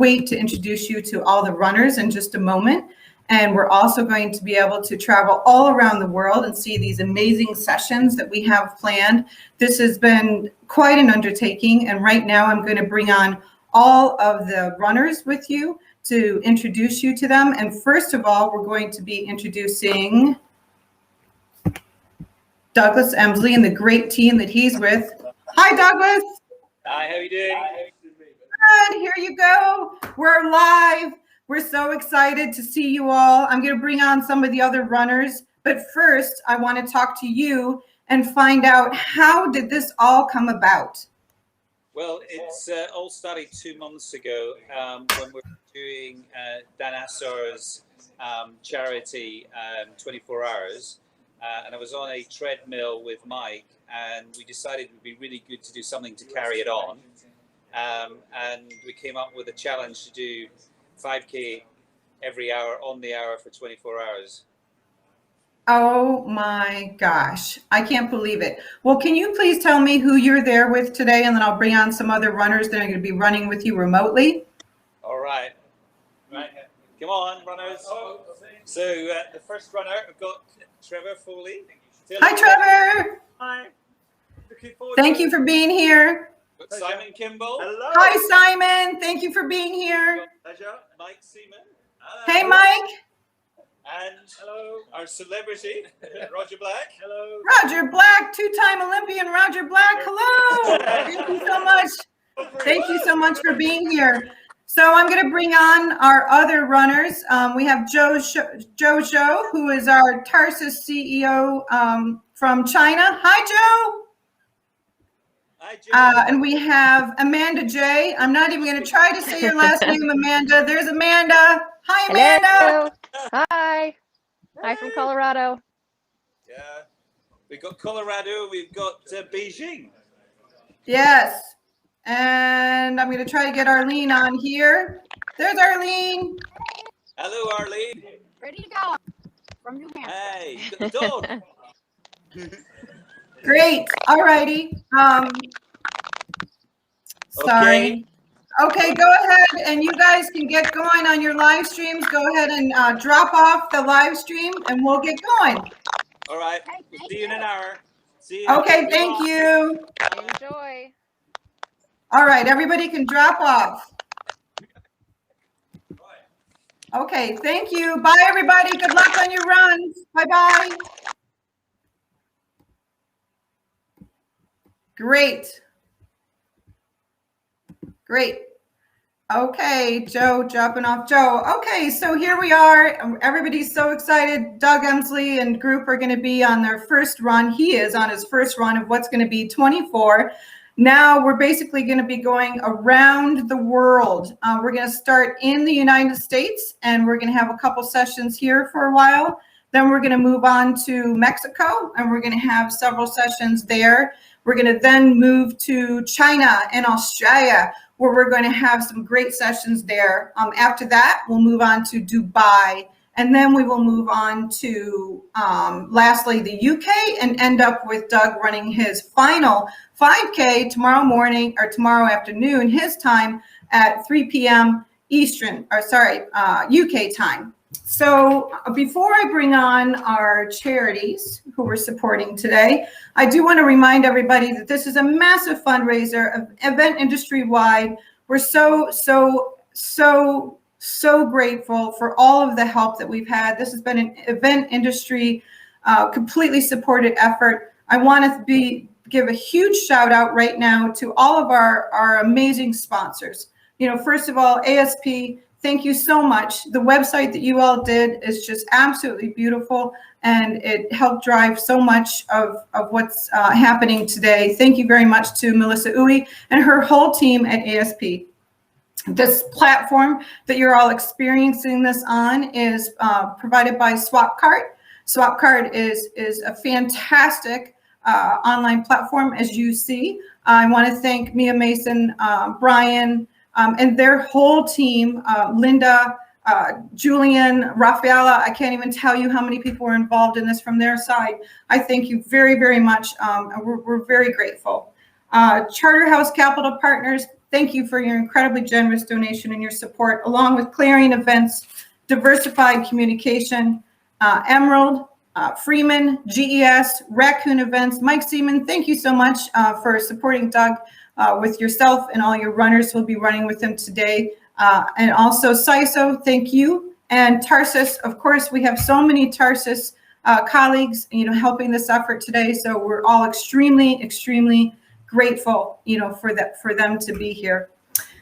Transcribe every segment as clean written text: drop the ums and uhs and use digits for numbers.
wait to introduce you to all the runners in just a moment. And we're also going to be able to travel all around the world and see these amazing sessions that we have planned. This has been quite an undertaking. And right now I'm going to bring on all of the runners with you to introduce you to them. And first of all, we're going to be introducing Douglas Emslie and the great team that he's with. Hi, Douglas. Hi, how are you doing? Good, here you go. We're live. We're so excited to see you all. I'm going to bring on some of the other runners, but first I want to talk to you and find out, how did this all come about? Well, it's all started 2 months ago when we were doing Danasa's charity 24 hours. And I was on a treadmill with Mike, and we decided it would be really good to do something to carry it on. And we came up with a challenge to do 5K every hour on the hour for 24 hours. Oh my gosh, I can't believe it. Well, can you please tell me who you're there with today, and then I'll bring on some other runners that are going to be running with you remotely. All right. Right. Come on, runners. So the first runner, I've got Trevor Foley. Hi, Trevor. Hi. Looking forward Thank you for being here. Got Simon Kimble. Hello. Hi, Simon. Thank you for being here. Pleasure. Mike Seaman. Hey, Mike. And hello, our celebrity, Roger Black. Hello. Roger Black, two-time Olympian Roger Black. Hello. Thank you so much. Thank you so much for being here. So I'm going to bring on our other runners. We have Zhou, who is our Tarsus CEO from China. Hi, Zhou. Hi, Joe. And we have Amanda J. I'm not even going to try to say your last name, Amanda. There's Amanda. Hi, Amanda. Hello. Hi. Hi from Colorado. Yeah. We've got Colorado. We've got Beijing. Yes. And I'm going to try to get Arlene on here. There's Arlene. Hello, Arlene. Ready to go from New Hampshire. Hey, you got the dog. Great. All righty. Sorry. Okay, go ahead, and you guys can get going on your live streams. Go ahead and drop off the live stream, and we'll get going. All right. We'll see you in an hour. See you. Okay, thank you. Enjoy. All right, everybody can drop off. Okay, thank you. Bye, everybody. Good luck on your runs. Bye-bye. Great. Great. Okay, Joe, dropping off Joe. Okay, so here we are. Everybody's so excited. Doug Emslie and group are going to be on their first run. He is on his first run of what's going to be 24. Now we're basically going to be going around the world. We're going to start in the United States, and we're going to have a couple sessions here for a while. Then we're going to move on to Mexico, and we're going to have several sessions there. We're going to then move to China and Australia, where we're going to have some great sessions there. After that, we'll move on to Dubai, and then we will move on to, lastly, the UK, and end up with Doug running his final 5K tomorrow morning, or tomorrow afternoon, his time at 3 p.m. UK time. So before I bring on our charities who we're supporting today, I do want to remind everybody that this is a massive fundraiser, of event industry wide. We're so grateful for all of the help that we've had. This has been an event industry completely supported effort. I want to give a huge shout out right now to all of our amazing sponsors. You know, first of all, ASP, thank you so much. The website that you all did is just absolutely beautiful, and it helped drive so much of what's happening today. Thank you very much to Melissa Uwe and her whole team at ASP. This platform that you're all experiencing this on is provided by SwapCart. SwapCart is a fantastic online platform, as you see. I want to thank Mia Mason, Brian, and their whole team, Linda, Julian, Rafaela. I can't even tell you how many people were involved in this from their side. I thank you very, very much. We're very grateful. Charterhouse Capital Partners, Thank you for your incredibly generous donation and your support, along with Clearing Events, Diversified Communication, Emerald, Freeman, GES, Raccoon Events, Mike Seaman. Thank you so much for supporting Doug with yourself and all your runners who will be running with him today. And also CISO, thank you. And Tarsus, of course, we have so many Tarsus colleagues, helping this effort today. So we're all extremely, extremely grateful, for them to be here.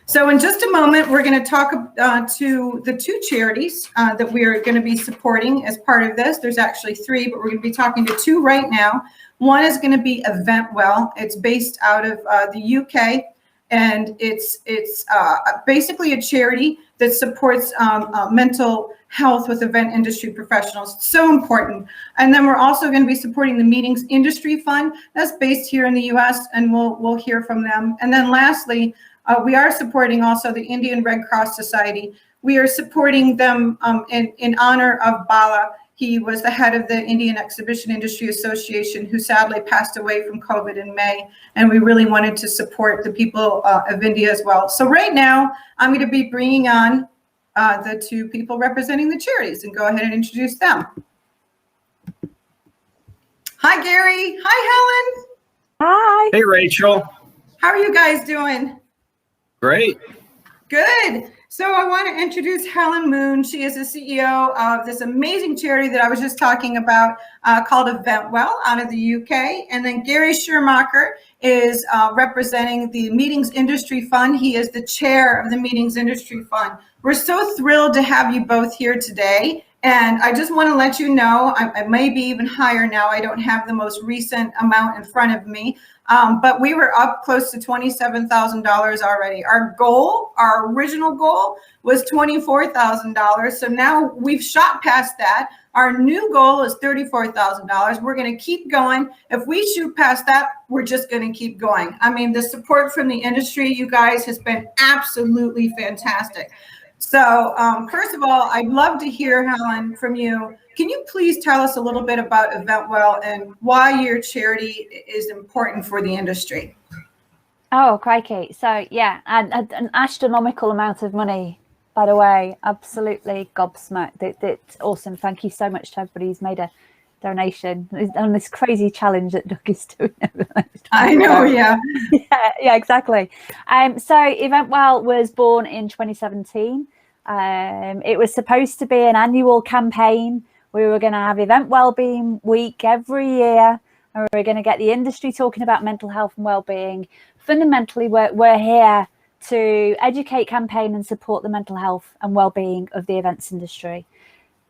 So in just a moment, we're going to talk to the two charities that we are going to be supporting as part of this. There's actually three, but we're going to be talking to two right now. One is going to be EventWell. It's based out of the UK, and it's basically a charity that supports mental health with event industry professionals. So important. And then we're also going to be supporting the Meetings Industry Fund that's based here in the US, and we'll hear from them. And then lastly, we are supporting also the Indian Red Cross Society. We are supporting them in honor of Bala. He was the head of the Indian Exhibition Industry Association, who sadly passed away from COVID in May. And we really wanted to support the people of India as well. So right now, I'm going to be bringing on the two people representing the charities, and go ahead and introduce them. Hi, Gary. Hi, Helen. Hi. Hey, Rachel. How are you guys doing? Great. Good. So I want to introduce Helen Moon. She is the CEO of this amazing charity that I was just talking about called EventWell out of the UK. And then Gary Schirmacher is representing the Meetings Industry Fund. He is the chair of the Meetings Industry Fund. We're so thrilled to have you both here today. And I just want to let you know, I may be even higher now. I don't have the most recent amount in front of me. But we were up close to $27,000 already. Our goal, our original goal, was $24,000. So now we've shot past that. Our new goal is $34,000. We're going to keep going. If we shoot past that, we're just going to keep going. I mean, the support from the industry, you guys, has been absolutely fantastic. So first of all, I'd love to hear, Helen, from you. Can you please tell us a little bit about EventWell and why your charity is important for the industry? Oh, crikey. So, yeah, an astronomical amount of money, by the way. Absolutely gobsmacked. It's awesome. Thank you so much to everybody who's made a donation on this crazy challenge that Doug is doing. I know, yeah. Yeah, exactly. So EventWell was born in 2017. It was supposed to be an annual campaign. We were going to have Event Wellbeing Week every year, and we were going to get the industry talking about mental health and well-being. Fundamentally, we're here to educate, campaign, and support the mental health and well-being of the events industry.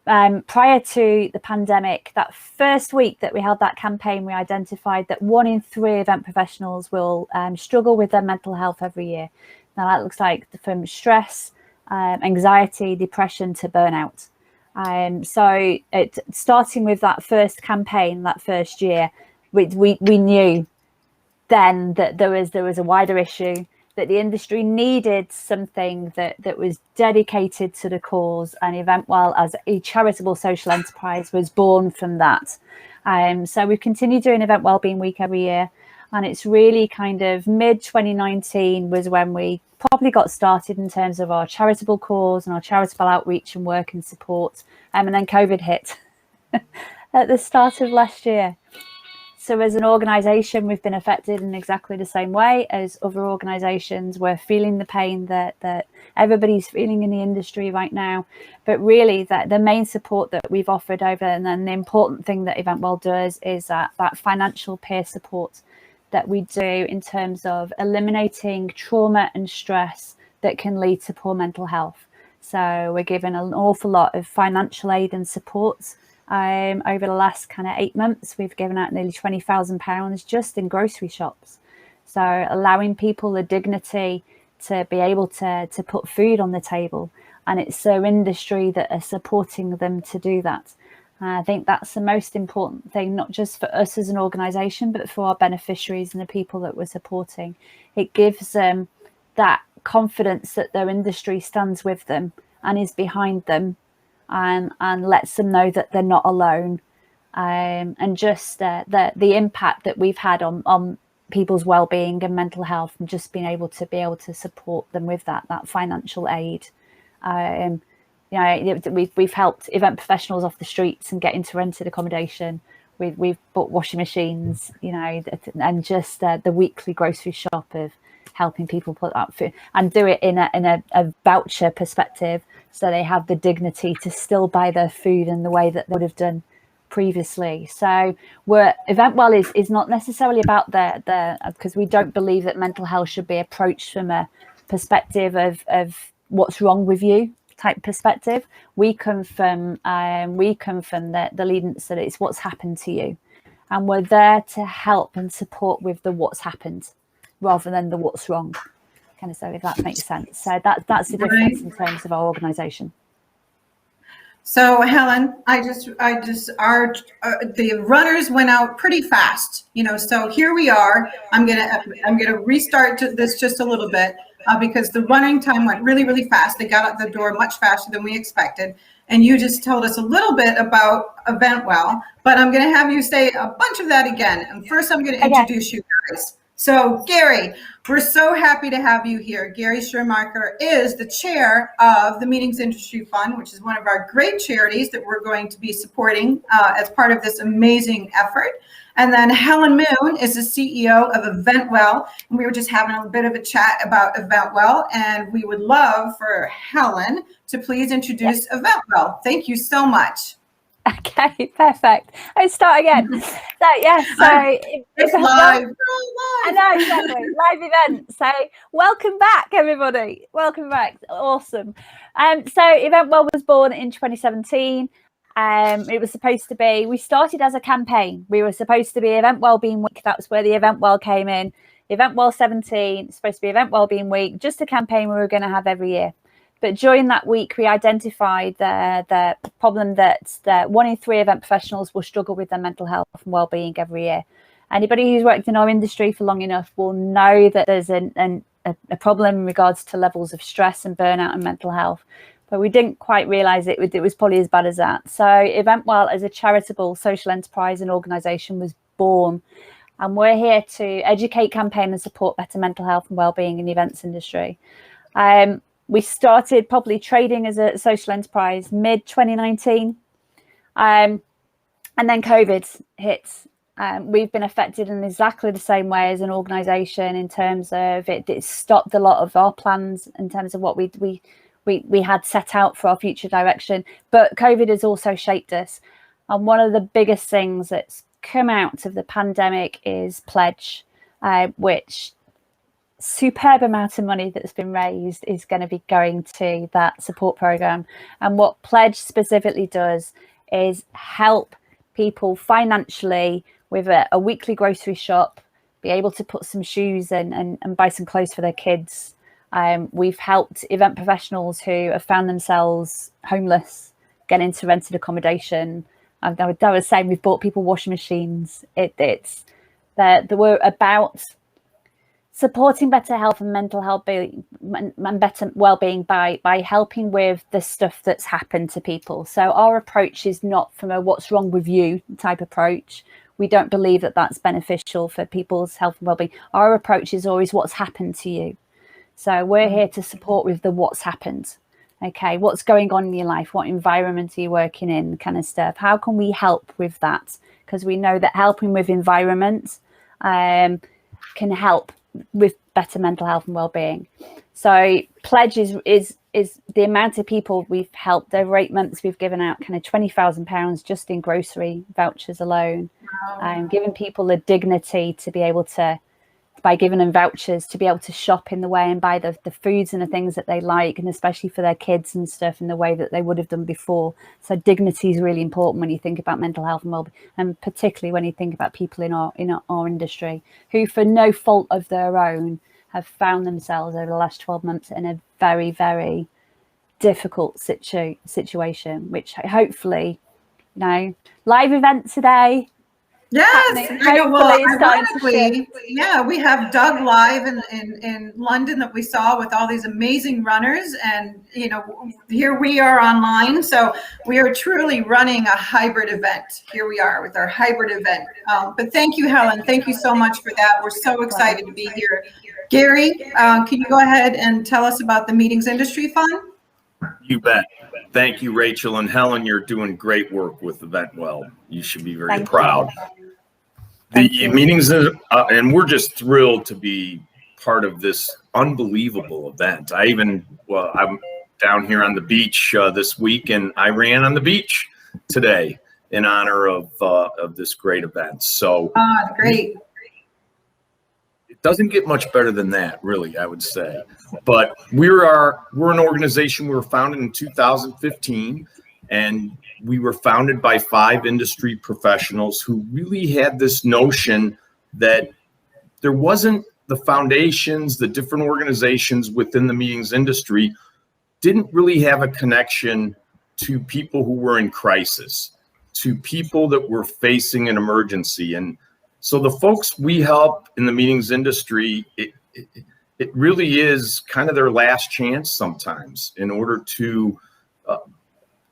Prior to the pandemic, that first week that we held that campaign, we identified that 1 in 3 event professionals will struggle with their mental health every year. Now that looks like from stress, anxiety, depression to burnout. So starting with that first campaign, that first year, we knew then that there was a wider issue, that the industry needed something that was dedicated to the cause, and EventWell as a charitable social enterprise was born from that. So we've continued doing Event Wellbeing Week every year, and it's really kind of mid-2019 was when we probably got started in terms of our charitable cause and our charitable outreach and work and support, and then COVID hit at the start of last year. So as an organisation, we've been affected in exactly the same way as other organisations. We're feeling the pain that everybody's feeling in the industry right now. But really, that the main support that we've offered over, and then the important thing that EventWell does is that financial peer support that we do in terms of eliminating trauma and stress that can lead to poor mental health. So we're given an awful lot of financial aid and support. Over the last kind of 8 months, we've given out nearly £20,000 just in grocery shops. So allowing people the dignity to be able to put food on the table. And it's their industry that are supporting them to do that. I think that's the most important thing, not just for us as an organisation, but for our beneficiaries and the people that we're supporting. It gives them that confidence that their industry stands with them and is behind them, and lets them know that they're not alone. And just the impact that we've had on people's well-being and mental health, and just being able to support them with that financial aid. We've helped event professionals off the streets and get into rented accommodation. We've bought washing machines, and just the weekly grocery shop of helping people put up food and do it in a voucher perspective, so they have the dignity to still buy their food in the way that they would have done previously. So EventWell is not necessarily about because we don't believe that mental health should be approached from a perspective of what's wrong with you type perspective. We come from the leadance that it's what's happened to you, and we're there to help and support with the what's happened rather than the what's wrong, kind of, so if that makes sense. So that's the difference in terms of our organization. So Helen, the runners went out pretty fast, so here we are. I'm gonna restart this just a little bit because the running time went really, really fast. They got out the door much faster than we expected. And you just told us a little bit about EventWell, but I'm gonna have you say a bunch of that again. And first I'm gonna introduce you guys. So Gary, we're so happy to have you here. Gary Schirmacher is the chair of the Meetings Industry Fund, which is one of our great charities that we're going to be supporting as part of this amazing effort. And then Helen Moon is the CEO of EventWell. And we were just having a bit of a chat about EventWell, and we would love for Helen to please introduce EventWell. Thank you so much. Okay, perfect. Let's start again. It's live. I know, exactly. Live event. So welcome back, everybody. Welcome back. Awesome. So EventWell was born in 2017. It was supposed to be, we started as a campaign. We were supposed to be Event Wellbeing Week. That's where the EventWell came in. EventWell 17, supposed to be Event Wellbeing Week, just a campaign we were going to have every year. But during that week, we identified the problem that 1 in 3 event professionals will struggle with their mental health and well-being every year. Anybody who's worked in our industry for long enough will know that there's a problem in regards to levels of stress and burnout and mental health. But we didn't quite realise it was probably as bad as that. So EventWell, as a charitable social enterprise and organisation, was born. And we're here to educate, campaign and support better mental health and well-being in the events industry. We started probably trading as a social enterprise mid-2019, and then COVID hit. We've been affected in exactly the same way as an organisation in terms of it stopped a lot of our plans in terms of what we had set out for our future direction. But COVID has also shaped us. And one of the biggest things that's come out of the pandemic is Pledge, which superb amount of money that's been raised is going to be going to that support program. And what Pledge specifically does is help people financially with a weekly grocery shop, be able to put some shoes in and buy some clothes for their kids. We've helped event professionals who have found themselves homeless get into rented accommodation. I was saying we've bought people washing machines. We're about supporting better health and mental health and better well-being by helping with the stuff that's happened to people. So our approach is not from a what's wrong with you type approach. We don't believe that that's beneficial for people's health and well-being. Our approach is always what's happened to you. So we're here to support with the what's happened. Okay, what's going on in your life? What environment are you working in? Kind of stuff. How can we help with that? Because we know that helping with environment can help with better mental health and well-being. So Pledge is the amount of people we've helped. Over 8 months, we've given out kind of £20,000 just in grocery vouchers alone. Wow. Giving people the dignity to be able to, by giving them vouchers to be able to shop in the way and buy the foods and the things that they like, and especially for their kids and stuff in the way that they would have done before. So dignity is really important when you think about mental health and well-being, and particularly when you think about people in our industry who, for no fault of their own, have found themselves over the last 12 months in a very, very difficult situation, which hopefully, live event today, Yes, happening. I know. Well, Hopefully it's starting to shift. ironically, yeah, we have Doug live in London that we saw with all these amazing runners, and here we are online. So we are truly running a hybrid event. Here we are with our hybrid event. But thank you, Helen. Thank you so much for that. We're so excited to be here. Gary, can you go ahead and tell us about the Meetings Industry Fund? You bet. Thank you, Rachel and Helen. You're doing great work with EventWell. You should be very proud. The meetings, and we're just thrilled to be part of this unbelievable event. I'm down here on the beach this week, and I ran on the beach today in honor of this great event. So great. It doesn't get much better than that, really, I would say. But we're an organization. We were founded in 2015, and we were founded by 5 industry professionals who really had this notion that there wasn't the foundations, the different organizations within the meetings industry didn't really have a connection to people who were in crisis, to people that were facing an emergency. And so the folks we help in the meetings industry, it really is kind of their last chance sometimes in order to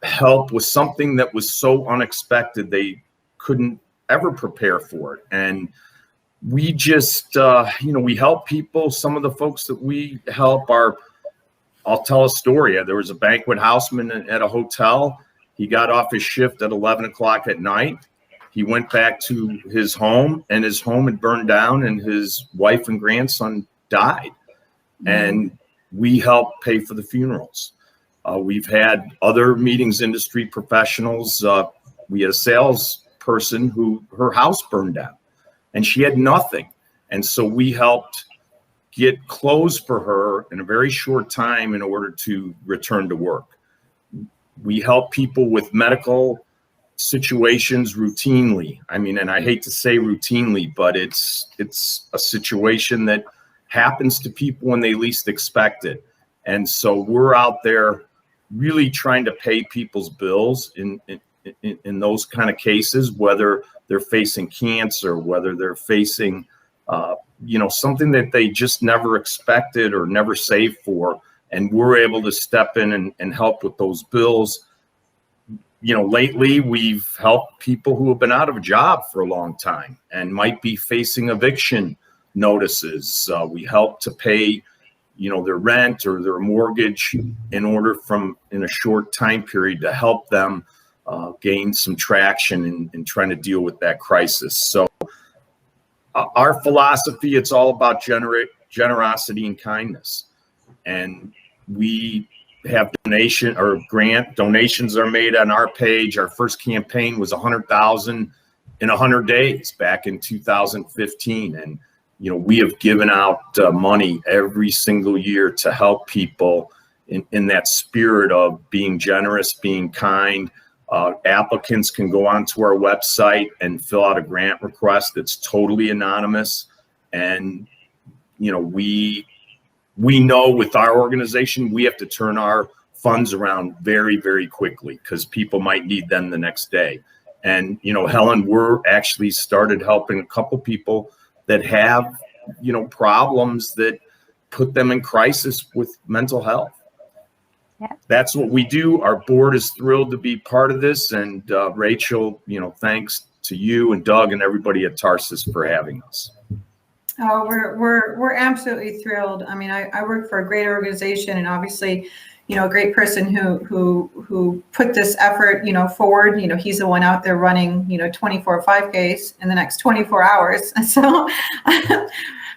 help with something that was so unexpected they couldn't ever prepare for it. And we just, we help people. Some of the folks that we help I'll tell a story. There was a banquet houseman at a hotel. He got off his shift at 11 o'clock at night. He went back to his home, and his home had burned down, and his wife and grandson died. And we helped pay for the funerals. We've had other meetings industry professionals. We had a salesperson who her house burned down, and she had nothing. And so we helped get clothes for her in a very short time in order to return to work. We help people with medical situations routinely. I mean, and I hate to say routinely, but it's a situation that happens to people when they least expect it. And so we're out there really trying to pay people's bills in those kind of cases, whether they're facing cancer, whether they're facing something that they just never expected or never saved for. And we're able to step in and help with those bills. Lately we've helped people who have been out of a job for a long time and might be facing eviction notices. We help to pay, their rent or their mortgage in order in a short time period to help them gain some traction in trying to deal with that crisis. So our philosophy, it's all about generosity and kindness. And we have grant donations are made on our page. Our first campaign was 100,000 in 100 days back in 2015. And, we have given out money every single year to help people in that spirit of being generous, being kind. Applicants can go onto our website and fill out a grant request that's totally anonymous. And, we know with our organization, we have to turn our funds around very, very quickly because people might need them the next day. And, Helen, we're actually started helping a couple people that have, problems that put them in crisis with mental health. Yeah. That's what we do. Our board is thrilled to be part of this. And Rachel, thanks to you and Doug and everybody at Tarsus for having us. Oh, we're absolutely thrilled. I mean, I work for a great organization, and obviously, a great person who put this effort, forward. He's the one out there running, 24 5Ks in the next 24 hours. And so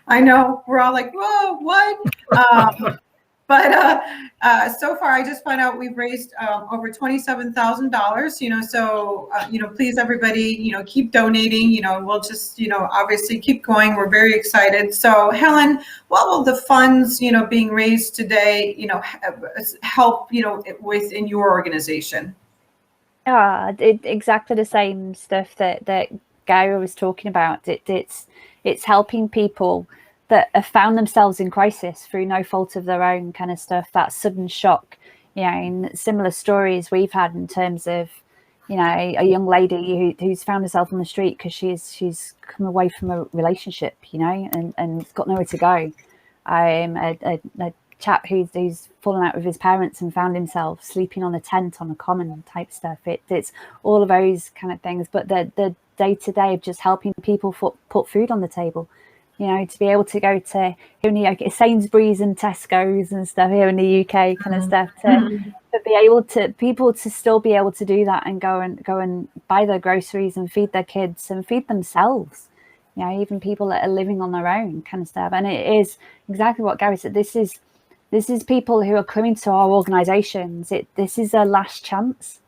I know we're all like, whoa, what? But so far, I just found out we've raised over $27,000. So please, everybody, keep donating. We'll just obviously keep going. We're very excited. So Helen, what will the funds being raised today help within your organization? Exactly the same stuff that Gary was talking about. It's helping people that have found themselves in crisis through no fault of their own, kind of stuff, that sudden shock, in similar stories we've had in terms of, you know, a young lady who's found herself on the street because she's come away from a relationship, you know, and got nowhere to go. A chap who's fallen out with his parents and found himself sleeping on a tent on a common type stuff. It's all of those kind of things. But the day-to-day of just helping people put food on the table, you know, to be able to go to Sainsbury's and Tesco's and stuff here in the UK kind of stuff, to be able to, people to still be able to do that and go and buy their groceries and feed their kids and feed themselves. You know, even people that are living on their own kind of stuff. And it is exactly what Gary said. This is people who are coming to our organisations. This is their last chance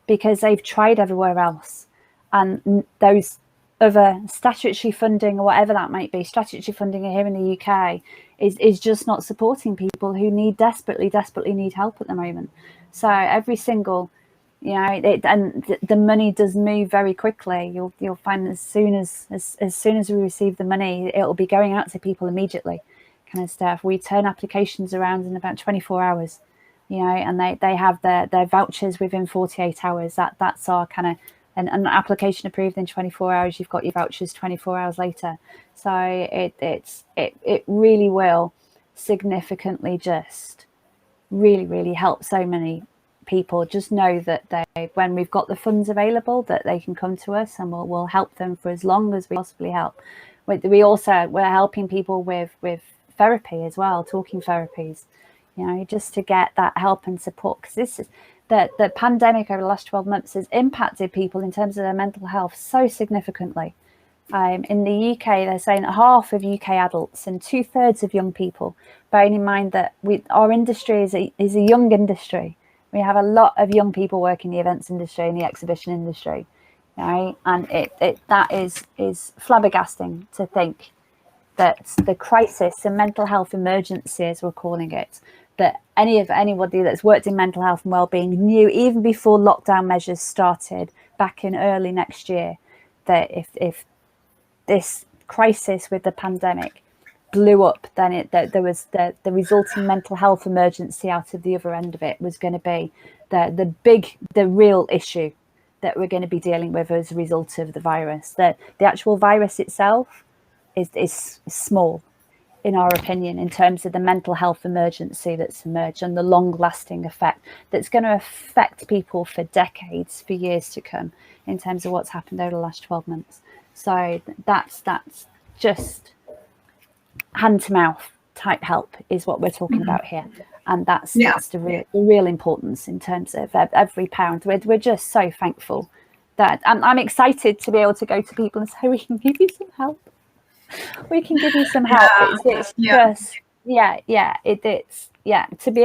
because they've tried everywhere else. And those other statutory funding or whatever that might be, statutory funding here in the UK is just not supporting people who desperately need help at the moment. So every single, you know, and the money does move very quickly. You'll find as soon as we receive the money, it'll be going out to people immediately, kind of stuff. We turn applications around in about 24 hours, you know, and they have their vouchers within 48 hours. That's our kind of an application approved in 24 hours. You've got your vouchers 24 hours later. So it really will significantly just really help so many people. Just know that when we've got the funds available, that they can come to us and we'll help them for as long as we possibly help. We're helping people with therapy as well, talking therapies, you know, just to get that help and support, because this is the pandemic over the last 12 months has impacted people in terms of their mental health so significantly. In the UK, they're saying that half of UK adults and 2/3 of young people, bearing in mind that our industry is a young industry. We have a lot of young people working in the events industry and the exhibition industry, right? And that is flabbergasting to think that the crisis and mental health emergency, as we're calling it, that anybody that's worked in mental health and wellbeing knew even before lockdown measures started back in early next year, that if this crisis with the pandemic blew up, then there was the resulting mental health emergency out of the other end of it was going to be the real issue that we're going to be dealing with as a result of the virus. The actual virus itself is small, in our opinion, in terms of the mental health emergency that's emerged and the long-lasting effect that's going to affect people for decades, for years to come, in terms of what's happened over the last 12 months. So that's just hand-to-mouth type help is what we're talking about here. And that's the real importance in terms of every pound. We're just so thankful that I'm excited to be able to go to people and say, we can give you some help. We can give you some help. It's just to be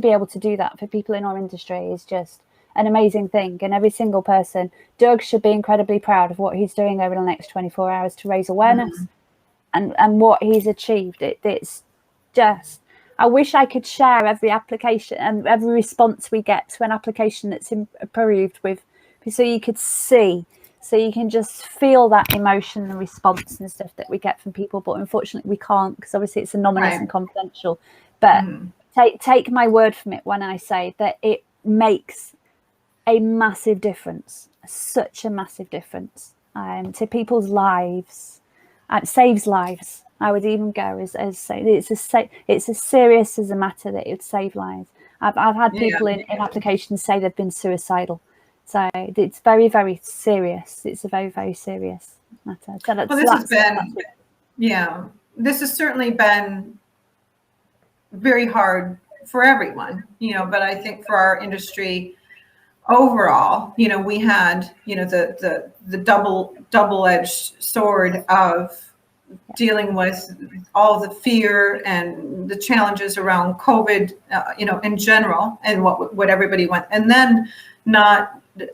able to do that for people in our industry is just an amazing thing. And every single person, Doug should be incredibly proud of what he's doing over the next 24 hours to raise awareness and what he's achieved. It's just, I wish I could share every application and every response we get to an application that's approved with, so you could see. So you can just feel that emotion and response and stuff that we get from people. But unfortunately, we can't, because obviously it's anonymous and confidential. But take my word from it when I say that it makes a massive difference, such a massive difference to people's lives. It saves lives. I would even go as say it's as serious as a matter that it would save lives. I've had people in applications say they've been suicidal. So it's very, very serious. It's a very, very serious matter. So this has certainly been very hard for everyone, you know, but I think for our industry overall, you know, we had, you know, the double-edged sword of dealing with all the fear and the challenges around COVID, you know, in general, and what everybody went, and then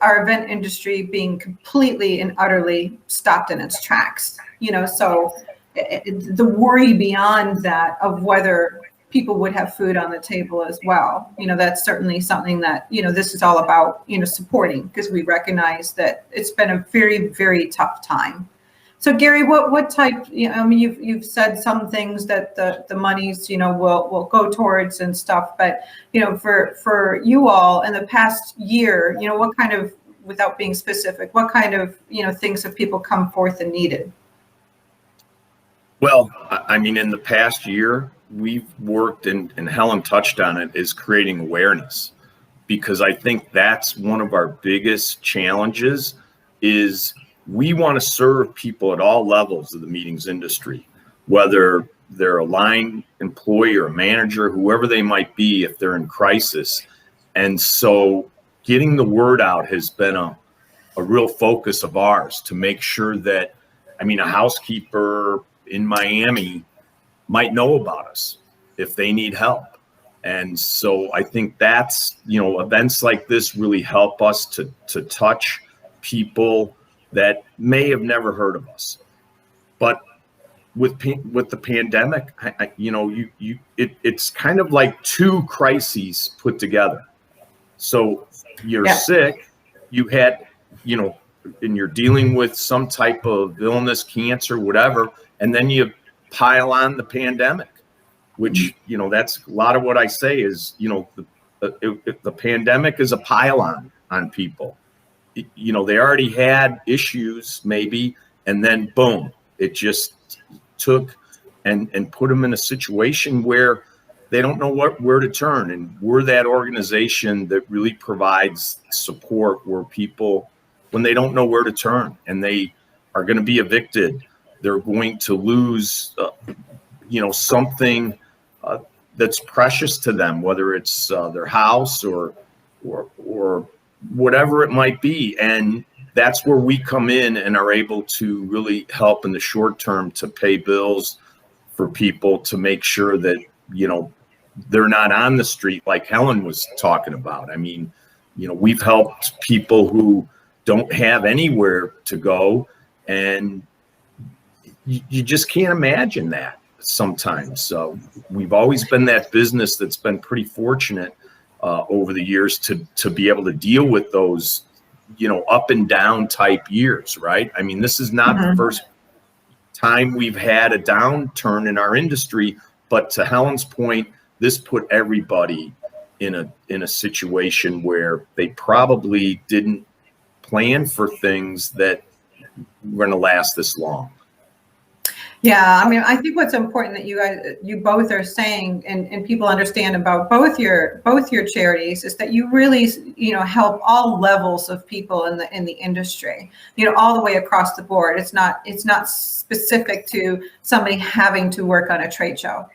our event industry being completely and utterly stopped in its tracks, you know, so the worry beyond that of whether people would have food on the table as well, you know, that's certainly something that, you know, this is all about, you know, supporting, because we recognize that it's been a very, very tough time. So Gary, what type, you know, I mean, you've said some things that the monies, you know, will go towards and stuff, but, you know, for you all in the past year, you know, what kind of without being specific, what kind of, things have people come forth and needed? Well, I mean, in the past year, we've worked, and Helen touched on it, is creating awareness, because I think that's one of our biggest challenges is we want to serve people at all levels of the meetings industry, whether they're a line employee or a manager, whoever they might be, if they're in crisis. And so getting the word out has been a real focus of ours to make sure that, I mean, a housekeeper in Miami might know about us if they need help. And so I think that's, events like this really help us to touch people that may have never heard of us. But with the pandemic, it's kind of like two crises put together. So you're sick, you had, and you're dealing with some type of illness, cancer, whatever, and then you pile on the pandemic, which, that's a lot of what I say is, the pandemic is a pile on people. They already had issues maybe, and then boom, it just took and put them in a situation where they don't know where to turn. And we're that organization that really provides support where people, when they don't know where to turn and they are going to be evicted, they're going to lose, something that's precious to them, whether it's their house or whatever it might be. And that's where we come in and are able to really help in the short term to pay bills for people, to make sure that, they're not on the street like Helen was talking about. I mean, we've helped people who don't have anywhere to go, and you just can't imagine that sometimes. So we've always been that business that's been pretty fortunate over the years to be able to deal with those, up and down type years, right? I mean, this is not the first time we've had a downturn in our industry, but to Helen's point, this put everybody in a situation where they probably didn't plan for things that were going to last this long. Yeah, I mean, I think what's important that you both are saying, and people understand about both your charities, is that you really, help all levels of people in the industry, all the way across the board. It's not specific to somebody having to work on a trade show.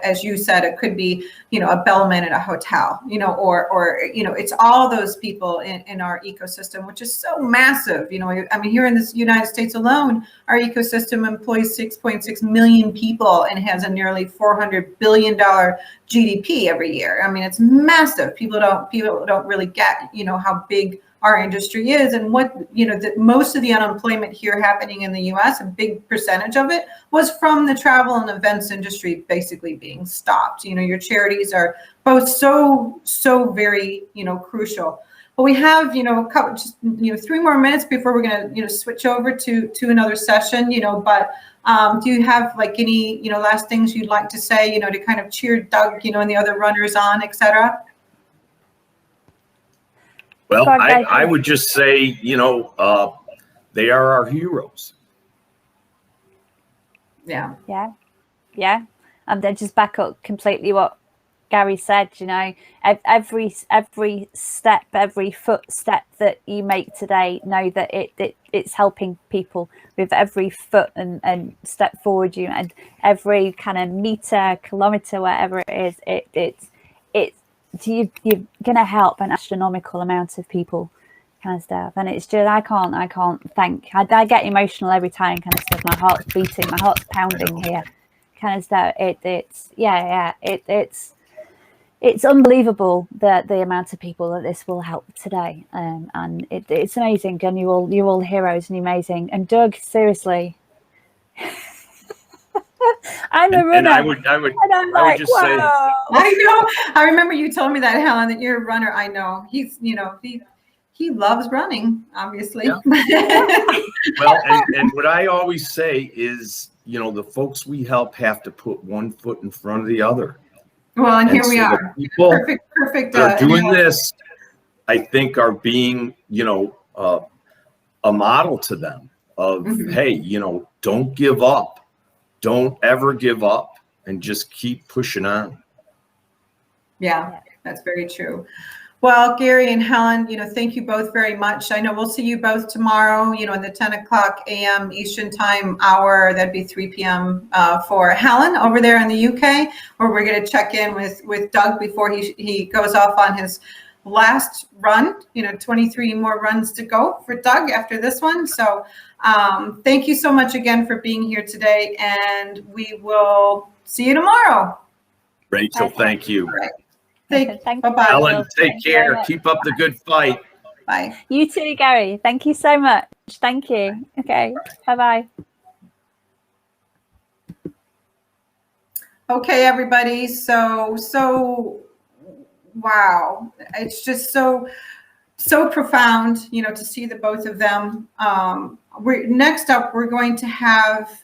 As you said, it could be, a bellman at a hotel, or it's all those people in our ecosystem, which is so massive. I mean, here in the United States alone, our ecosystem employs 6.6 million people and has a nearly $400 billion GDP every year. I mean, it's massive. People don't really get, how big our industry is, and what, that most of the unemployment here happening in the US, a big percentage of it was from the travel and events industry basically being stopped. Your charities are both so very, crucial. But we have, a couple, just, 3 more minutes before we're going to, switch over to another session, but do you have like any, last things you'd like to say, to kind of cheer Doug, and the other runners on, et cetera? Well, I would just say, they are our heroes. Yeah. Yeah. And then just back up completely what Gary said, every step, every footstep that you make today, know that it's helping people with every foot and step forward, and every kind of meter, kilometer, whatever it is, you're going to help an astronomical amount of people, kind of stuff. And it's just, I can't thank, I get emotional every time, kind of stuff. My heart's beating, my heart's pounding here, kind of stuff. It's unbelievable the amount of people that this will help today, and it's amazing. And you're all heroes, and amazing. And Doug, seriously, I'm a runner. And I would just say, I know. I remember you told me that, Helen, that you're a runner. I know. He's, he loves running, obviously. Yeah. Well, and what I always say is, the folks we help have to put one foot in front of the other. Well, and here so we are. People Perfect. that are doing this, I think, are being, a model to them of, hey, don't give up. Don't ever give up, and just keep pushing on. Yeah, that's very true. Well, Gary and Helen, thank you both very much. I know we'll see you both tomorrow, in the 10 o'clock a.m. Eastern time hour. That'd be 3 p.m. For Helen over there in the UK, where we're going to check in with Doug before he goes off on his last run. 23 more runs to go for Doug after this one. So thank you so much again for being here today, and we will see you tomorrow. Rachel, thank you. All right. Bye-bye. Helen, take care. Keep up the good fight. Bye. You too, Gary. Thank you so much. Thank you. Okay. Bye-bye. Okay, everybody. So wow. It's just so profound, to see the both of them. Next up, we're going to have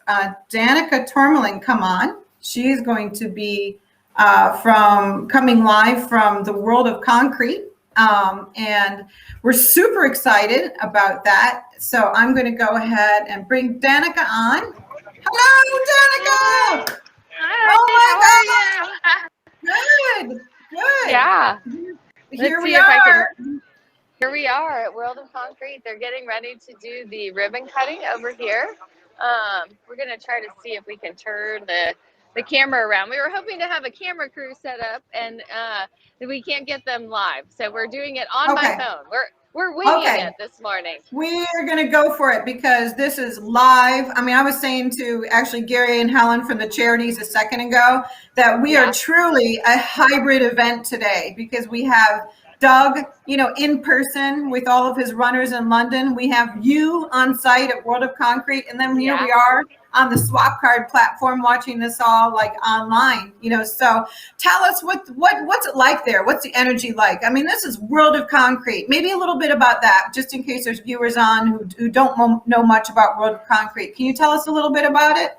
Danica Tourmaline come on. She is going to be coming live from the world of concrete. And we're super excited about that. So I'm going to go ahead and bring Danica on. Hello, Danica! Hi, Oh my God! Good. Yeah. Here Let's we see if I are. Here we are at World of Concrete. They're getting ready to do the ribbon cutting over here. We're going to try to see if we can turn the camera around. We were hoping to have a camera crew set up, and we can't get them live. So we're doing it on my phone. We're winging it this morning. We are going to go for it because this is live. I mean, I was saying to actually Gary and Helen from the Charities a second ago that we are truly a hybrid event today, because we have Doug, in person with all of his runners in London. We have you on site at World of Concrete, and then here we are on the Swap Card platform watching this all like online. So tell us what's it like there? What's the energy like? I mean, this is World of Concrete. Maybe a little bit about that, just in case there's viewers on who don't know much about World of Concrete. Can you tell us a little bit about it?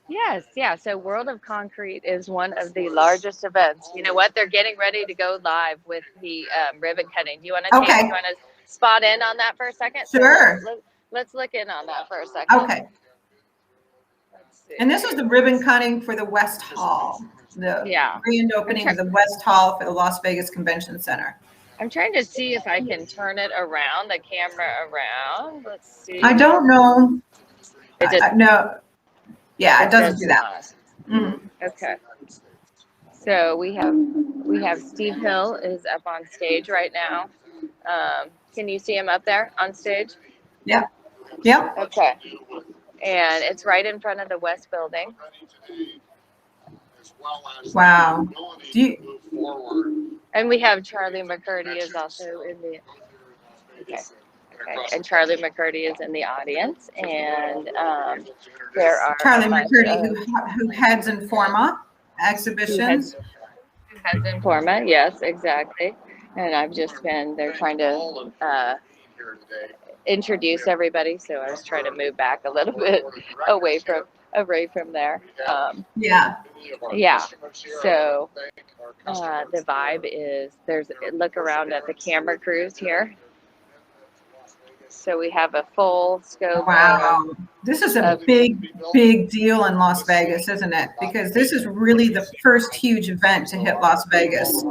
Yes, yeah. So World of Concrete is one of the largest events. You know what? They're getting ready to go live with the ribbon cutting. Do you want to spot in on that for a second? Sure. So let's look in on that for a second. Okay. And this is the ribbon cutting for the West Hall, the grand opening of the West Hall for the Las Vegas Convention Center. I'm trying to see if I can turn it around, the camera around. Let's see. I don't know. No. Yeah, it doesn't do that. Okay. So we have Steve Hill is up on stage right now. Can you see him up there on stage? Yeah. Yeah. Okay. And it's right in front of the West Building. Wow. And we have Charlie McCurdy is also in the. Okay. And Charlie McCurdy is in the audience, and there are Charlie McCurdy who heads Informa exhibitions. Who heads Informa, yes, exactly. And they're trying to introduce everybody, so I was trying to move back a little bit away from there. Yeah. So the vibe is look around at the camera crews here. So we have a full scope. Wow. This is a big deal in Las Vegas, isn't it? Because this is really the first huge event to hit Las Vegas.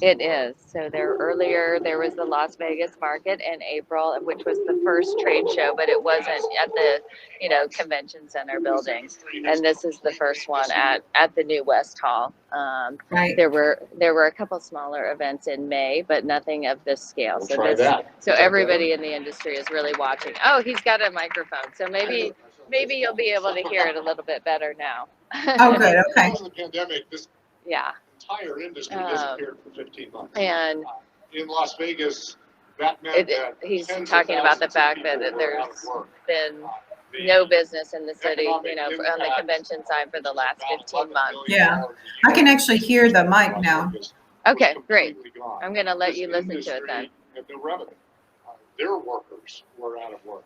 It is. So earlier there was the Las Vegas market in April, which was the first trade show, but it wasn't at the convention center building. And this is the first one at the new West Hall. Right. There were a couple smaller events in May, but nothing of this scale. So everybody in the industry is really watching. Oh, he's got a microphone. So maybe you'll be able to hear it a little bit better now. Oh, good. Okay. Because of the pandemic, this entire industry disappeared for 15 months. And in Las Vegas, that meant that he's talking about the fact that there's been no business in the city, on the convention side for the last 15 months. Yeah. I can actually hear the mic now. Okay, great. I'm going to let you listen to it then. Had no revenue. Their workers were out of work.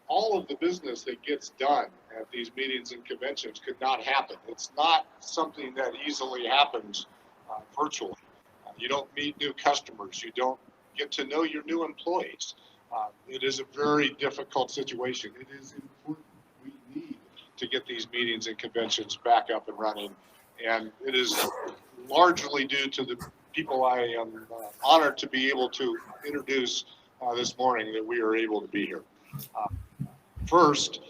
All of the business that gets done at these meetings and conventions could not happen. It's not something that easily happens virtually. You don't meet new customers. You don't get to know your new employees. It is a very difficult situation. It is important. We need to get these meetings and conventions back up and running. And it is largely due to the people I am honored to be able to introduce this morning that we are able to be here. First,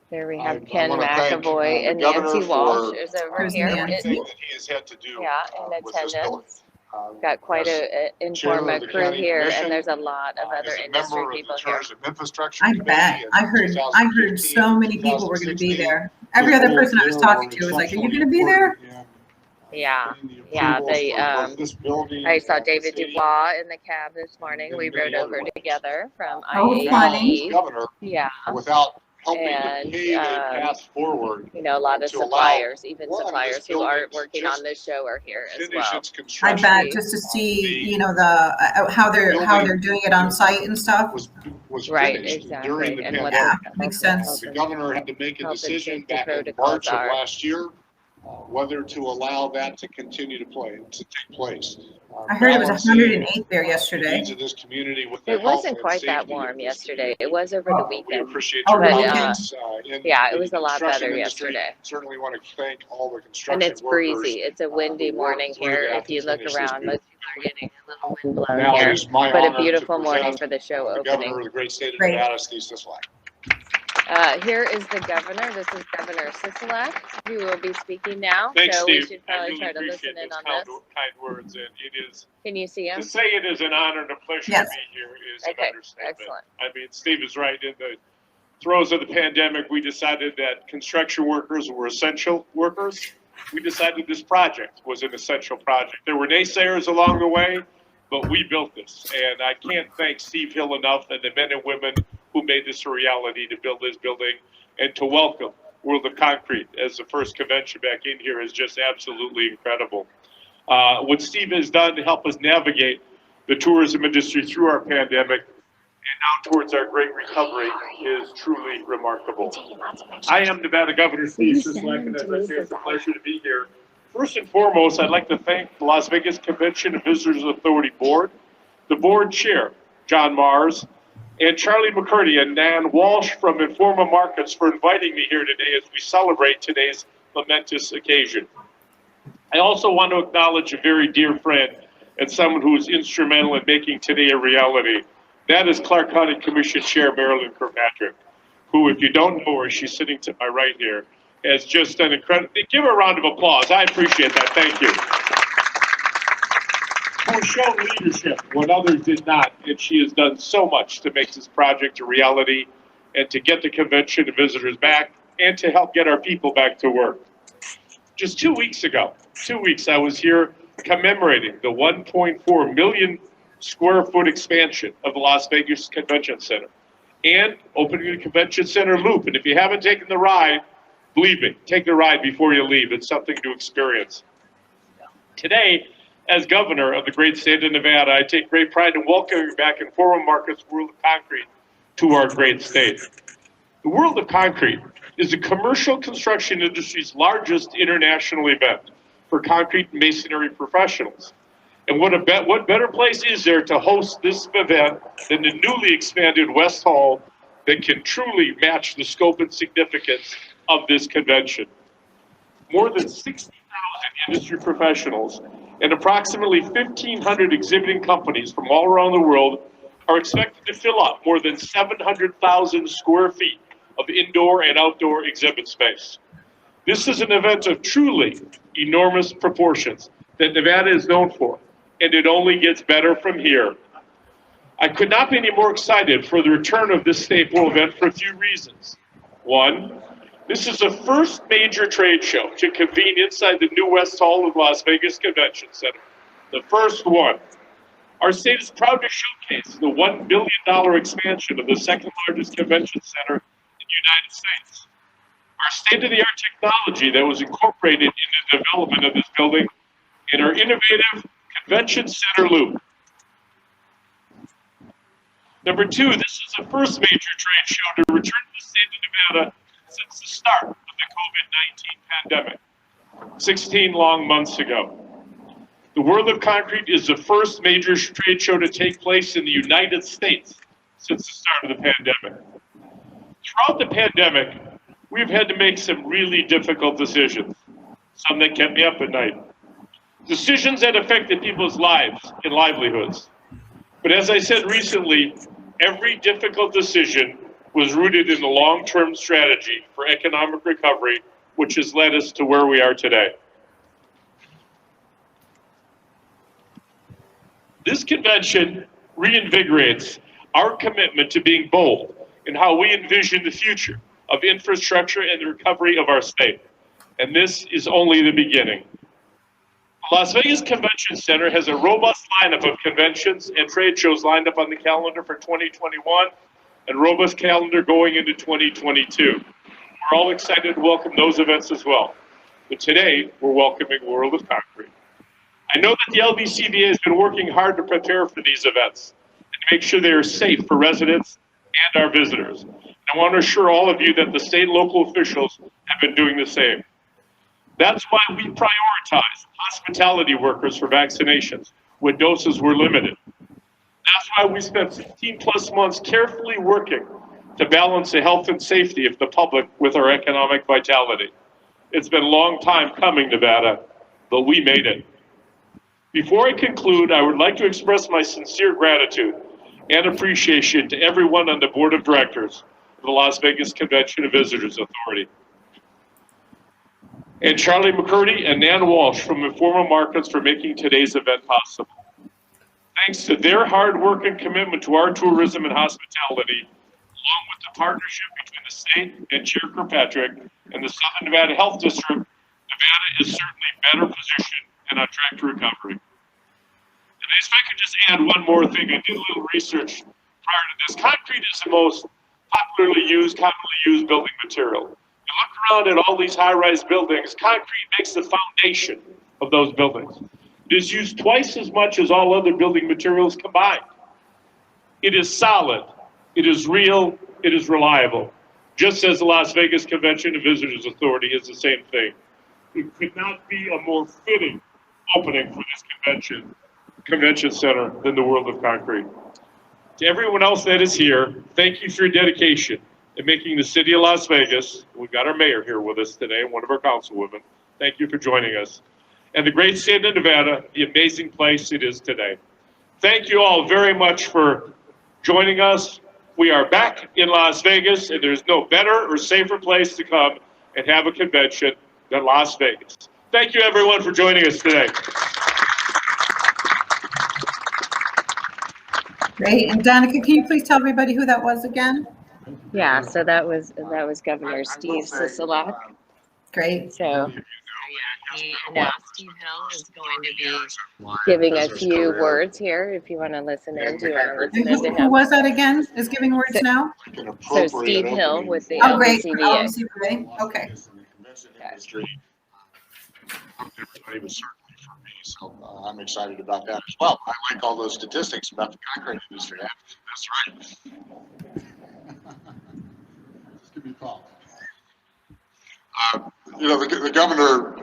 There we I have Ken wanna thank, McAvoy the and governor Nancy Walsh for is over There's here. Nancy. everything that he has had to do Yeah, in with this building. attendance. Got quite a Chair of informed the crew county here, commission, and there's a lot of other as a industry member of people the here. Tourism Infrastructure I Committee bet. in I heard so many people were going to be there. Every other person I was talking to was like, "Are you going to be there?" Yeah, I saw David Dubois in the cab this morning. We rode over together from Oh, funny. IAE. Governor, Yeah, without helping And, to pave a path forward, you know, a lot of to allow suppliers, even one, suppliers this who aren't building working just on this show are here as finish well. its I construction. bet, just to see, you know, the how they're doing it on site and stuff. Was Right, finished exactly. during the And what pandemic. Yeah, makes sense. The governor had to make a Health and decision safety back in protocols March of are. last year, whether to allow that to continue to take place. I heard it was Balancing 108 there the yesterday. needs of this community with the It health wasn't and quite that safety of warm this yesterday. community. It was over the We weekend. appreciate Oh, your the comments. Yeah, in it was the a lot construction better industry. yesterday. Certainly want to thank all the And construction it's workers. breezy. It's a windy who worked morning through here. that If you to look finish this around, most people are getting a little wind blown Now it here. is my But a honor to beautiful morning present for the show the opening. governor of the great state of Great. Nevada, Steve Sisolak. Here is the governor. This is Governor Sisolak, who will be speaking now. Thanks, so Steve. we should probably try to listen in on this. Kind words, and it is Can you see him? to say it is an honor and a pleasure Yes. to be here is Okay, an understatement. excellent. I mean, Steve is right. In the throes of the pandemic, we decided that construction workers were essential workers. We decided this project was an essential project. There were naysayers along the way, but we built this, and I can't thank Steve Hill enough and the men and women who made this a reality to build this building and to welcome World of Concrete as the first convention back in here is just absolutely incredible. What Steve has done to help us navigate the tourism industry through our pandemic and now towards our great recovery is truly remarkable. I am Nevada Governor Steve Sisolak, and as I say, it's a pleasure to be here. First and foremost, I'd like to thank the Las Vegas Convention and Visitors Authority Board, the board chair, John Mars, and Charlie McCurdy and Nan Walsh from Informa Markets for inviting me here today as we celebrate today's momentous occasion. I also want to acknowledge a very dear friend and someone who was instrumental in making today a reality. That is Clark County Commission Chair Marilyn Kirkpatrick, who, if you don't know her, she's sitting to my right here, has just done incredible. Give her a round of applause. I appreciate that. Thank you. Who has shown leadership when others did not, and she has done so much to make this project a reality and to get the convention and visitors back and to help get our people back to work. Just 2 weeks ago, I was here commemorating the 1.4 million square foot expansion of the Las Vegas Convention Center and opening the Convention Center Loop. And if you haven't taken the ride, believe me, take the ride before you leave. It's something to experience. Today, as governor of the great state of Nevada, I take great pride in welcoming back Informa Markets World of Concrete to our great state. The World of Concrete is the commercial construction industry's largest international event for concrete and masonry professionals. And what better place is there to host this event than the newly expanded West Hall that can truly match the scope and significance of this convention. More than 60,000 industry professionals and approximately 1,500 exhibiting companies from all around the world are expected to fill up more than 700,000 square feet of indoor and outdoor exhibit space. This is an event of truly enormous proportions that Nevada is known for, and it only gets better from here. I could not be any more excited for the return of this staple event for a few reasons. One, this is the first major trade show to convene inside the new West Hall of Las Vegas Convention Center. The first one. Our state is proud to showcase the $1 billion expansion of the second largest convention center in the United States. Our state-of-the-art technology that was incorporated in the development of this building and our innovative Convention Center Loop. Number two, this is the first major trade show to return to the state of Nevada since the start of the COVID-19 pandemic, 16 long months ago. The World of Concrete is the first major trade show to take place in the United States since the start of the pandemic. Throughout the pandemic, we've had to make some really difficult decisions, some that kept me up at night. Decisions that affected people's lives and livelihoods. But as I said recently, every difficult decision was rooted in the long-term strategy for economic recovery, which has led us to where we are today. This convention reinvigorates our commitment to being bold in how we envision the future of infrastructure and the recovery of our state. And this is only the beginning. The Las Vegas Convention Center has a robust lineup of conventions and trade shows lined up on the calendar for 2021 and robust calendar going into 2022. We're all excited to welcome those events as well. But today, we're welcoming World of Concrete. I know that the LVCVA has been working hard to prepare for these events and to make sure they are safe for residents and our visitors. I want to assure all of you that the state and local officials have been doing the same. That's why we prioritize hospitality workers for vaccinations when doses were limited. That's why we spent 15 plus months carefully working to balance the health and safety of the public with our economic vitality. It's been a long time coming, Nevada, but we made it. Before I conclude, I would like to express my sincere gratitude and appreciation to everyone on the board of directors of the Las Vegas Convention and Visitors Authority, and Charlie McCurdy and Nan Walsh from Informa Markets for making today's event possible. Thanks to their hard work and commitment to our tourism and hospitality, along with the partnership between the state and Chair Kirkpatrick and the Southern Nevada Health District, Nevada is certainly better positioned and on track to recovery. And if I could just add one more thing, I did a little research prior to this. Concrete is the most commonly used building material. You look around at all these high-rise buildings, concrete makes the foundation of those buildings. It is used twice as much as all other building materials combined. It is solid, it is real, it is reliable. Just as the Las Vegas Convention and Visitors Authority is the same thing. It could not be a more fitting opening for this convention center than the World of Concrete. To everyone else that is here, thank you for your dedication in making the city of Las Vegas, we've got our mayor here with us today, one of our councilwomen, thank you for joining us, and the great state of Nevada, the amazing place it is today. Thank you all very much for joining us. We are back in Las Vegas, and there's no better or safer place to come and have a convention than Las Vegas. Thank you everyone for joining us today. Great. And Danica, can you please tell everybody who that was again? Yeah, so that was Governor Steve Sisolak. Great. So yeah, Steve Hill is going to be giving a few words here. If you want to listen in, do you want to listen in to Who him? was that again? Is giving words now? So Steve Hill with the Oh, great. LVCVA. Okay. Everybody was certainly for me, so I'm excited about that as well. I like all those statistics about the concrete industry. That's right. Just give me a call. You know, the governor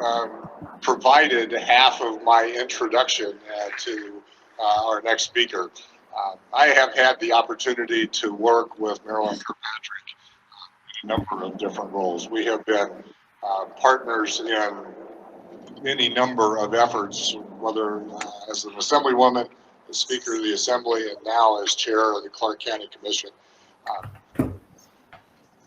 provided half of my introduction to our next speaker. I have had the opportunity to work with Marilyn Kirkpatrick in a number of different roles. We have been partners in any number of efforts, whether as an assemblywoman, as Speaker of the Assembly, and now as Chair of the Clark County Commission.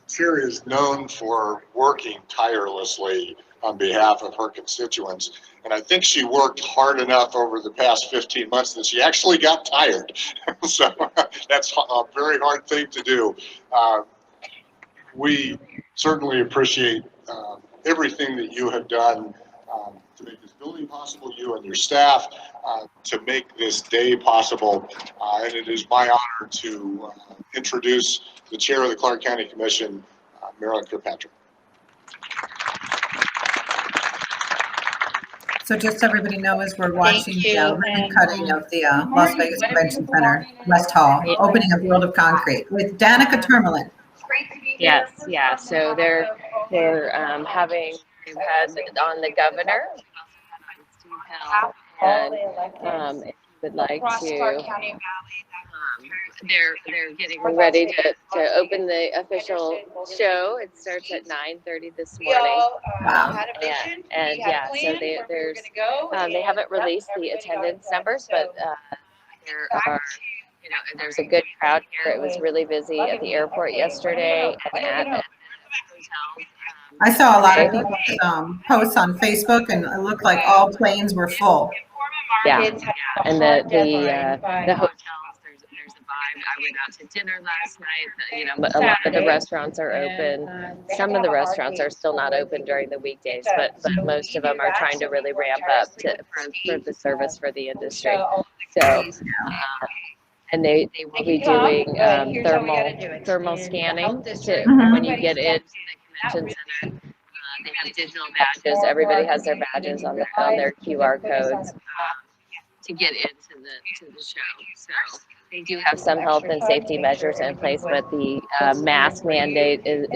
Chair is known for working tirelessly on behalf of her constituents, and I think she worked hard enough over the past 15 months that she actually got tired. So that's a very hard thing to do. We certainly appreciate everything that you have done to make this building possible, you and your staff, to make this day possible. And it is my honor to introduce the Chair of the Clark County Commission, Marilyn Kirkpatrick. So just so everybody knows, we're watching the ribbon cutting of the Las Vegas Convention Center, West Hall, opening of World of Concrete with Danica Tourmaline. Yes, yeah. So they're having, we've had on the governor, Steve Hill, and if you would like to, they're getting ready to open the official show. It starts at 9:30 this morning. And yeah, so they haven't released the attendance numbers, but there are, there's a good crowd here. It was really busy at the airport yesterday and at the hotel. I saw a lot of people's posts on Facebook, and it looked like all planes were full. Yeah, and the hotels, there's a vibe. I went out to dinner last night. But a lot of the restaurants are open. Some of the restaurants are still not open during the weekdays, but most of them are trying to really ramp up for the service for the industry. So. And they will be doing thermal scanning when you get into the convention center. They have digital badges. Everybody has their badges on their QR codes to get into the show. So they do have some health and safety measures in place, but the mask mandate is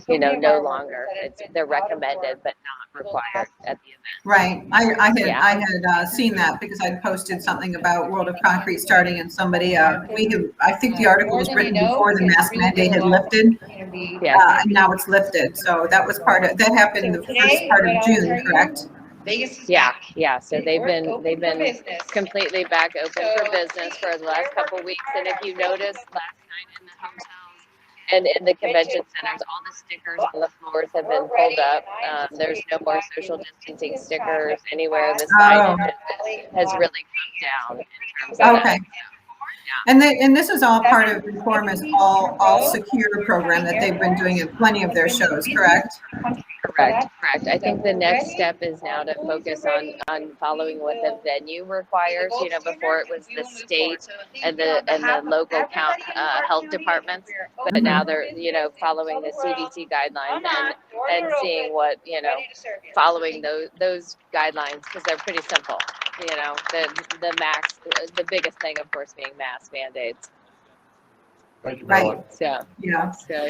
no longer. They're recommended, but not required at the event. Right. I had seen that because I'd posted something about World of Concrete starting, and somebody I think the article was written before the mask mandate had lifted. Yeah. And now it's lifted. So that was that happened the first part of June, correct? Yeah. So they've been completely back open for business for the last couple of weeks. And if you noticed last night in the hotels and in the convention centers, all the stickers on the floors have been pulled up. There's no more social distancing stickers anywhere. The signage has really come down in terms of that. And this is all part of Informa's all secure program that they've been doing at plenty of their shows, correct? Correct. I think the next step is now to focus on following what the venue requires. Before it was the state and the local health departments, but now they're following the CDC guidelines and seeing what following those guidelines, because they're pretty simple. The biggest thing, of course, being mask mandates. Thank you, right. So yeah. So.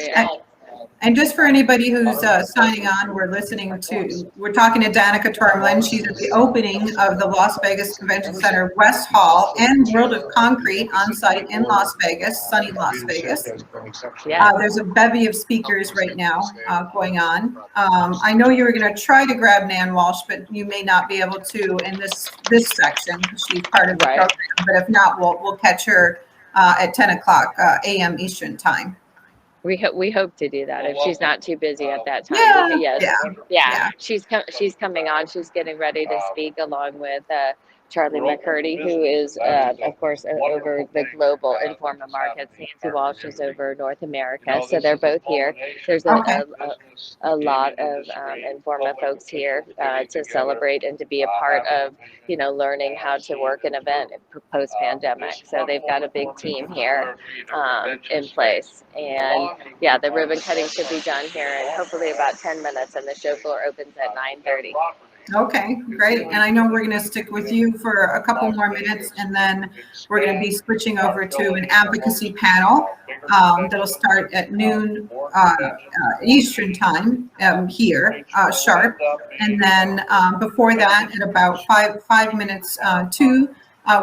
And just for anybody who's signing on, we're talking to Danica Tourmaline. She's at the opening of the Las Vegas Convention Center West Hall and World of Concrete on site in Las Vegas, sunny Las Vegas. There's a bevy of speakers right now going on. I know you were going to try to grab Nan Walsh, but you may not be able to in this section. She's part of the program, but if not, we'll catch her at 10 o'clock a.m. Eastern time. We hope to do that if she's not too busy at that time. Yeah. She's coming on. She's getting ready to speak along with Charlie McCurdy, who is, of course, over the global Informa markets. Nancy Walsh is over North America. So they're both here. There's a lot of Informa folks here to celebrate and to be a part of, learning how to work an event post-pandemic. So they've got a big team here in place. And yeah, the ribbon cutting should be done here in hopefully about 10 minutes, and the show floor opens at 9:30. Okay, great. And I know we're going to stick with you for a couple more minutes, and then we're going to be switching over to an advocacy panel that'll start at noon Eastern time here, sharp. And then before that, at about five minutes to,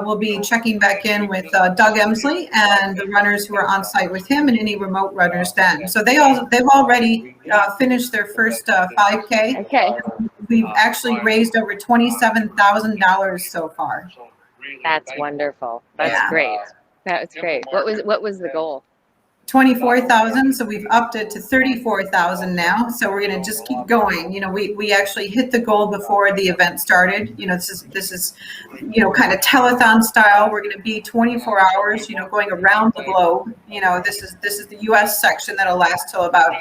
we'll be checking back in with Doug Emslie and the runners who are on site with him, and any remote runners then. So they've already finished their first 5K. Okay. We've actually raised over $27,000 so far. That's wonderful. That's great. That's great. What was the goal? 24,000. So we've upped it to 34,000 now. So we're going to just keep going. We actually hit the goal before the event started. This is kind of telethon style. We're going to be 24 hours, going around the globe. This is the U.S. section that'll last till about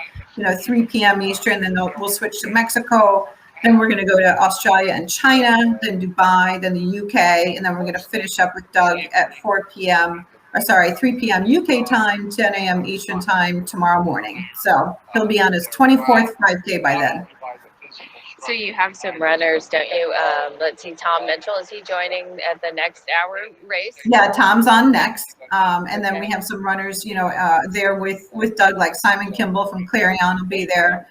3 p.m. Eastern. Then we'll switch to Mexico. Then we're going to go to Australia and China, then Dubai, then the UK, and then we're going to finish up with Doug at 3 p.m. UK time, 10 a.m. Eastern time tomorrow morning. So he'll be on his 24th 5K by then. So you have some runners, don't you? Let's see, Tom Mitchell, is he joining at the next hour race? Yeah, Tom's on next. And then we have some runners, there with Doug, like Simon Kimble from Clarion will be there.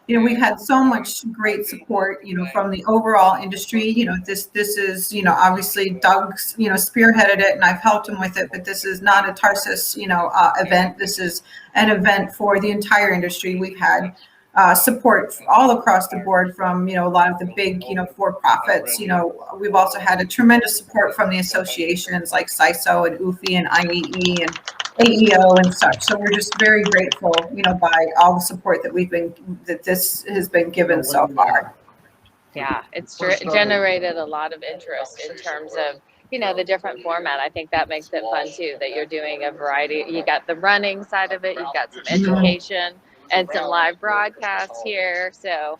we've had so much great support, from the overall industry. This is, obviously Doug's, spearheaded it, and I've helped him with it, but this is not a Tarsus, event. This is an event for the entire industry. We've had support all across the board from, a lot of the big, for-profits. We've also had a tremendous support from the associations like CISO and UFI and IEE and AEO and such. So we're just very grateful, by all the support that this has been given so far. Yeah, it's generated a lot of interest in terms of, the different format. I think that makes it fun too, that you're doing a variety. You got the running side of it, you've got some education and some live broadcasts here. So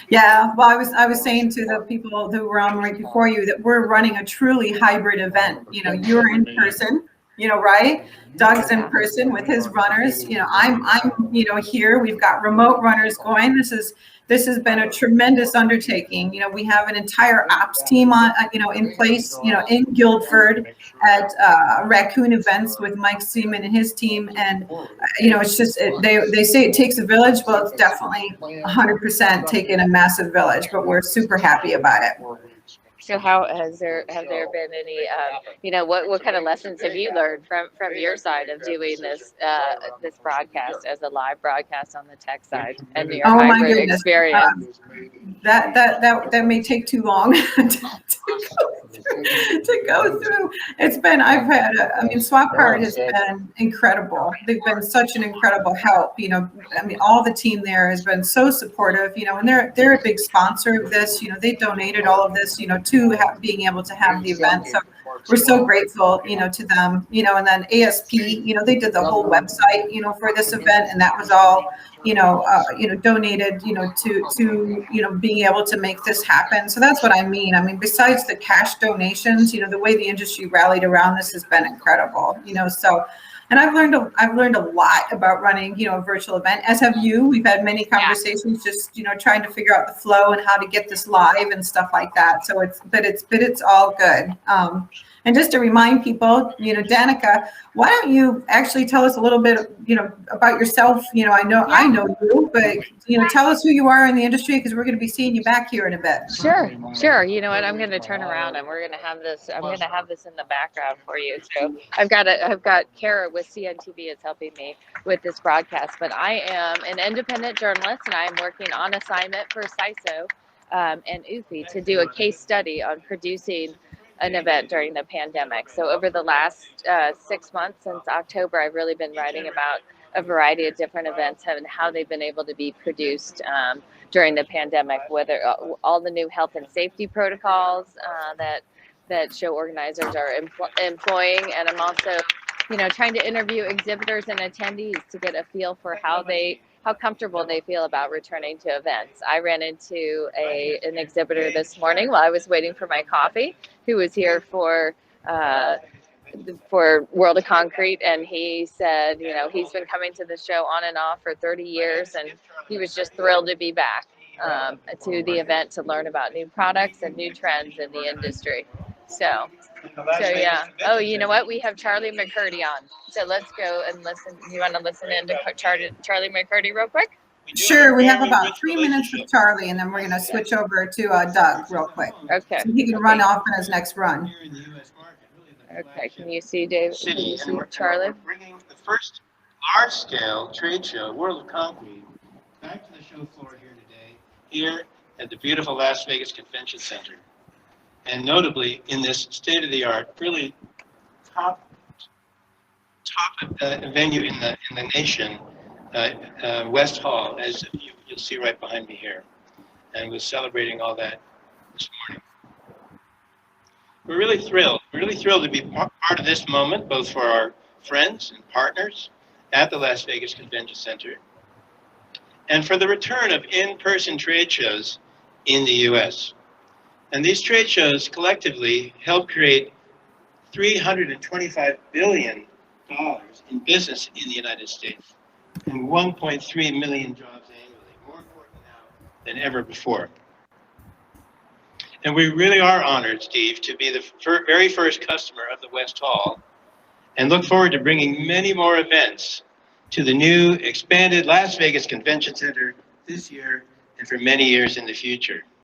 yeah, well, I was saying to the people who were on right before you that we're running a truly hybrid event. You're in person, right? Doug's in person with his runners. I'm here. We've got remote runners going. This has been a tremendous undertaking. We have an entire ops team on, in place, in Guildford at Raccoon Events with Mike Seaman and his team. And, it's just, they say it takes a village. Well, it's definitely 100% taken a massive village, but we're super happy about it. So have there been any, what kind of lessons have you learned from your side of doing this broadcast as a live broadcast on the tech side and your hybrid experience? That may take too long to go through. Swap Card has been incredible. They've been such an incredible help. All the team there has been so supportive, and they're a big sponsor of this. They donated all of this, to being able to have the event. So we're so grateful, to them, and then ASP, they did the whole website, for this event, and that was all, donated, to being able to make this happen. So that's what I mean. Besides the cash donations, the way the industry rallied around this has been incredible, so. And I've learned a lot about running, a virtual event, as have you. We've had many conversations, just, trying to figure out the flow and how to get this live and stuff like that. So it's all good. And just to remind people, Danica, why don't you actually tell us a little bit, about yourself? I know you, but tell us who you are in the industry, because we're going to be seeing you back here in a bit. Sure. You know what? I'm going to turn around and we're going to have this. I'm going to have this in the background for you. So I've got Kara with CNTV is helping me with this broadcast, but I am an independent journalist and I am working on assignment for CISO and UFI to do a case study on producing an event during the pandemic. So over the last 6 months since October, I've really been writing about a variety of different events and how they've been able to be produced during the pandemic, whether all the new health and safety protocols that show organizers are employing. And I'm also, trying to interview exhibitors and attendees to get a feel for how comfortable they feel about returning to events. I ran into an exhibitor this morning while I was waiting for my coffee, who was here for World of Concrete, and he said, he's been coming to the show on and off for 30 years, and he was just thrilled to be back to the event to learn about new products and new trends in the industry. So yeah. Oh, you know what? We have Charlie McCurdy on. So let's go and listen. You want to listen in to Charlie McCurdy real quick? Sure. We have about 3 minutes with Charlie, and then we're going to switch over to Doug real quick. Okay. So he can run off on his next run. Okay. Can you see Dave? Can you see Charlie? Bringing the first large-scale trade show, World of Concrete, back to the show floor here today, here at the beautiful Las Vegas Convention Center. And notably in this state-of-the-art, really top venue in the nation, West Hall, as you'll see right behind me here. And we're celebrating all that this morning. We're really thrilled. We're really thrilled to be part of this moment, both for our friends and partners at the Las Vegas Convention Center, and for the return of in-person trade shows in the U.S. And these trade shows collectively help create $325 billion in business in the United States and 1.3 million jobs annually, more important now than ever before. And we really are honored, Steve, to be the very first customer of the West Hall, and look forward to bringing many more events to the new expanded Las Vegas Convention Center this year and for many years in the future.